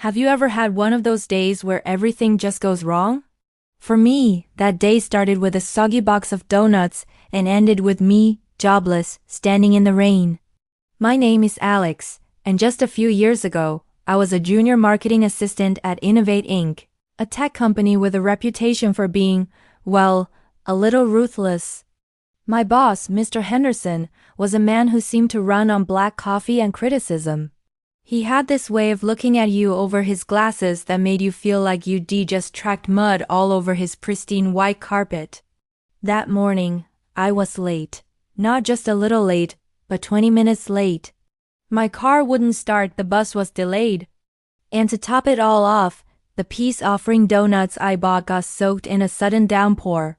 Have you ever had one of those days where everything just goes wrong? For me, that day started with a soggy box of donuts and ended with me, jobless, standing in the rain. My name is Alex, and just a few years ago, I was a junior marketing assistant at Innovate Inc., a tech company with a reputation for being, well, a little ruthless. My boss, Mr. Henderson, was a man who seemed to run on black coffee and criticism. He had this way of looking at you over his glasses that made you feel like you'd just tracked mud all over his pristine white carpet. That morning, I was late. Not just a little late, but 20 minutes late. My car wouldn't start, the bus was delayed. And to top it all off, the peace-offering donuts I bought got soaked in a sudden downpour.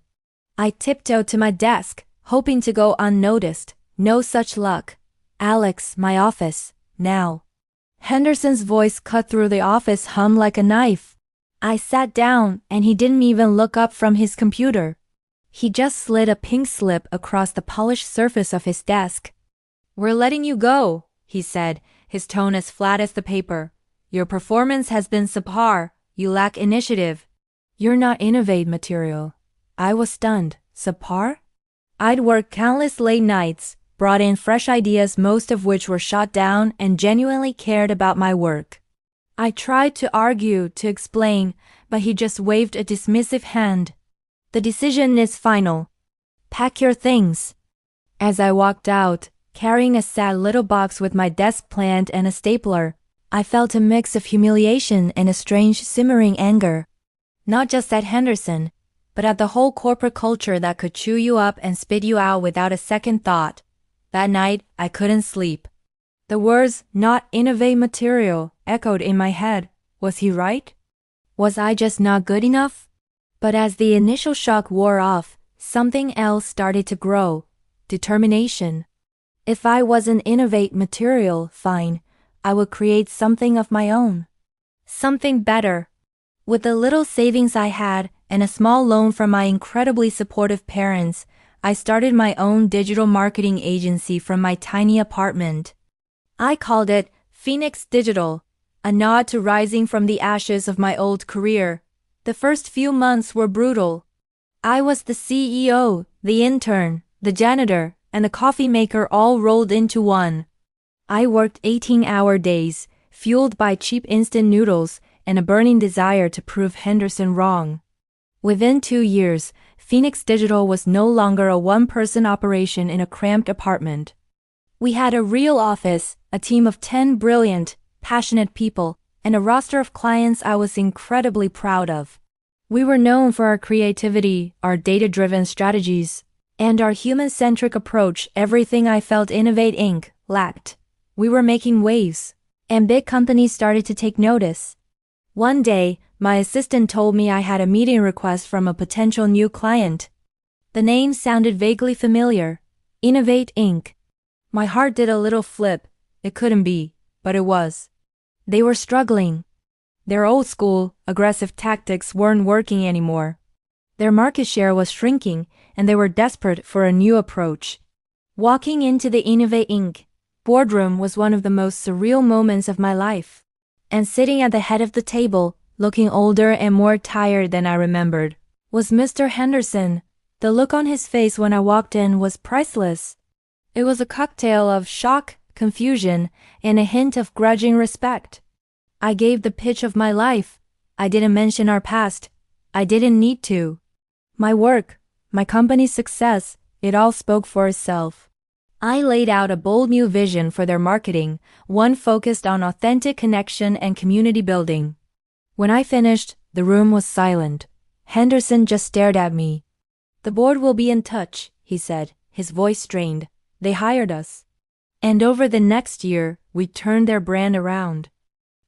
I tiptoed to my desk, hoping to go unnoticed. No such luck. "Alex, my office, now." Henderson's voice cut through the office hum like a knife. I sat down, and he didn't even look up from his computer. He just slid a pink slip across the polished surface of his desk. "We're letting you go," he said, his tone as flat as the paper. "Your performance has been subpar. You lack initiative. You're not Innovate material." I was stunned. Subpar? I'd worked countless late nights, brought in fresh ideas, most of which were shot down, and genuinely cared about my work. I tried to argue, to explain, but he just waved a dismissive hand. "The decision is final. Pack your things." As I walked out, carrying a sad little box with my desk plant and a stapler, I felt a mix of humiliation and a strange simmering anger. Not just at Henderson, but at the whole corporate culture that could chew you up and spit you out without a second thought. That night, I couldn't sleep. The words, "not Innovate material," echoed in my head. Was he right? Was I just not good enough? But as the initial shock wore off, something else started to grow. Determination. If I wasn't Innovate material, fine. I would create something of my own. Something better. With the little savings I had, and a small loan from my incredibly supportive parents, I started my own digital marketing agency from my tiny apartment. I called it Phoenix Digital, a nod to rising from the ashes of my old career. The first few months were brutal. I was the CEO, the intern, the janitor, and the coffee maker all rolled into one. I worked 18-hour days, fueled by cheap instant noodles and a burning desire to prove Henderson wrong. Within 2 years, Phoenix Digital was no longer a one-person operation in a cramped apartment. We had a real office, a team of 10 brilliant, passionate people, and a roster of clients I was incredibly proud of. We were known for our creativity, our data-driven strategies, and our human-centric approach, everything I felt Innovate Inc. lacked. We were making waves, and big companies started to take notice. One day, my assistant told me I had a meeting request from a potential new client. The name sounded vaguely familiar. Innovate Inc. My heart did a little flip. It couldn't be, but it was. They were struggling. Their old-school, aggressive tactics weren't working anymore. Their market share was shrinking, and they were desperate for a new approach. Walking into the Innovate Inc. boardroom was one of the most surreal moments of my life. And sitting at the head of the table, looking older and more tired than I remembered, was Mr. Henderson. The look on his face when I walked in was priceless. It was a cocktail of shock, confusion, and a hint of grudging respect. I gave the pitch of my life. I didn't mention our past. I didn't need to. My work, my company's success, it all spoke for itself. I laid out a bold new vision for their marketing, one focused on authentic connection and community building. When I finished, the room was silent. Henderson just stared at me. "The board will be in touch," he said, his voice strained. "They hired us. And over the next year, we turned their brand around.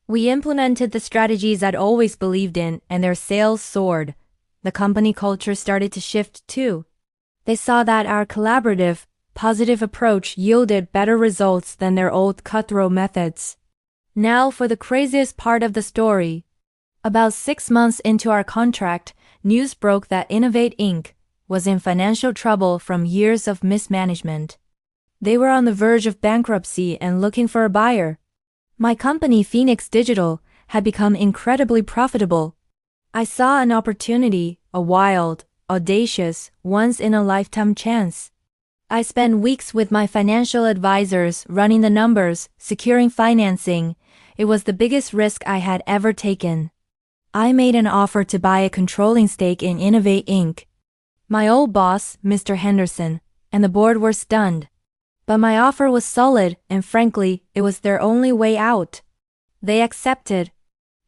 We implemented the strategies I'd always believed in, and their sales soared. The company culture started to shift too. They saw that our collaborative, positive approach yielded better results than their old cutthroat methods. Now for the craziest part of the story. About 6 months into our contract, news broke that Innovate Inc. was in financial trouble from years of mismanagement. They were on the verge of bankruptcy and looking for a buyer. My company, Phoenix Digital, had become incredibly profitable. I saw an opportunity, a wild, audacious, once-in-a-lifetime chance. I spent weeks with my financial advisors running the numbers, securing financing. It was the biggest risk I had ever taken. I made an offer to buy a controlling stake in Innovate Inc. My old boss, Mr. Henderson, and the board were stunned. But my offer was solid, and frankly, it was their only way out. They accepted.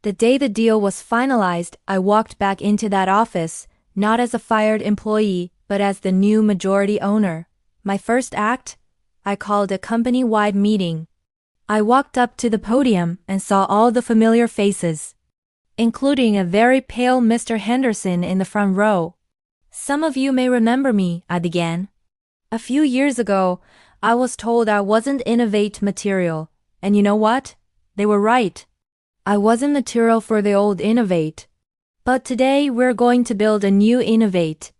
The day the deal was finalized, I walked back into that office, not as a fired employee, but as the new majority owner. My first act? I called a company-wide meeting. I walked up to the podium and saw all the familiar faces, including a very pale Mr. Henderson in the front row. Some of you may remember me, I began. A few years ago, I was told I wasn't Innovate material, and you know what? They were right. I wasn't material for the old Innovate. But today we're going to build a new Innovate.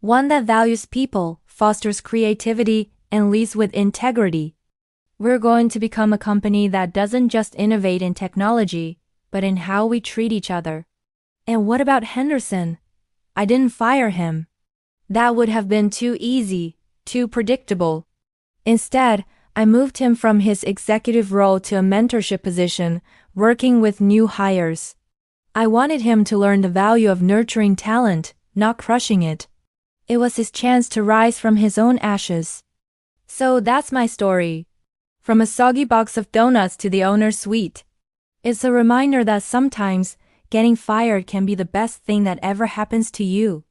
One that values people, fosters creativity, and leads with integrity. We're going to become a company that doesn't just innovate in technology, but in how we treat each other. And what about Henderson? I didn't fire him. That would have been too easy, too predictable. Instead, I moved him from his executive role to a mentorship position, working with new hires. I wanted him to learn the value of nurturing talent, not crushing it. It was his chance to rise from his own ashes. So that's my story. From a soggy box of donuts to the owner's suite. It's a reminder that sometimes, getting fired can be the best thing that ever happens to you.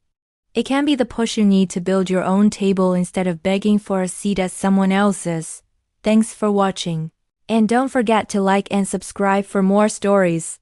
It can be the push you need to build your own table instead of begging for a seat at someone else's. Thanks for watching. And don't forget to like and subscribe for more stories.